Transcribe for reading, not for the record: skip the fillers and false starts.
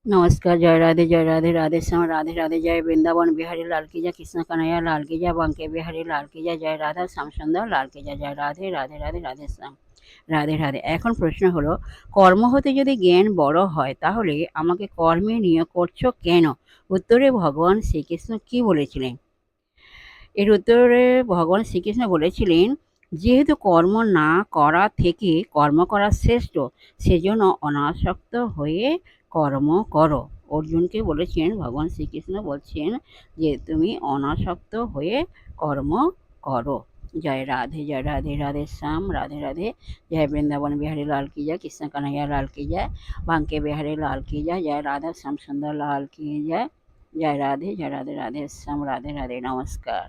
नमस्कार, जय राधे, राधे श्याम, राधे राधे, जय বৃন্দাবন বিহারী লাল কি জয়, কৃষ্ণ কানাইয়া লাল কি জয়, বাঙ্কে বিহারী লাল কি জয় রাধা শ্যাম সুন্দর লাল কি জয় রাধে রাধে রাধে রাধে শ্যাম রাধে রাধে। এখন প্রশ্ন হলো, কর্ম হতে যদি জ্ঞান বড় হয় তাহলে আমাকে কর্মে নিয়োগ করছো কেন? উত্তরে ভগবান শ্রীকৃষ্ণ কি বলেছিলেন? এর উত্তরে ভগবান শ্রীকৃষ্ণ বলেছিলেন, যেহেতু কর্ম না করা থেকে কর্ম করা শ্রেষ্ঠ, সেজন্য অনাসক্ত হয়ে কর্ম করো। অর্জুনকে বলেছেন, ভগবান শ্রীকৃষ্ণ বলছেন যে তুমি অনাসক্ত হয়ে কর্ম করো। জয় রাধে রাধে শ্যাম রাধে রাধে, জয় বৃন্দাবন বিহারী লাল কি জয়, কৃষ্ণ কানাইয়া লাল কি জয়, বাঙ্কে বিহারী লাল কি জয় রাধা শ্যাম সুন্দর লাল কি জয়। জয় রাধে রাধে শ্যাম রাধে রাধে। নমস্কার।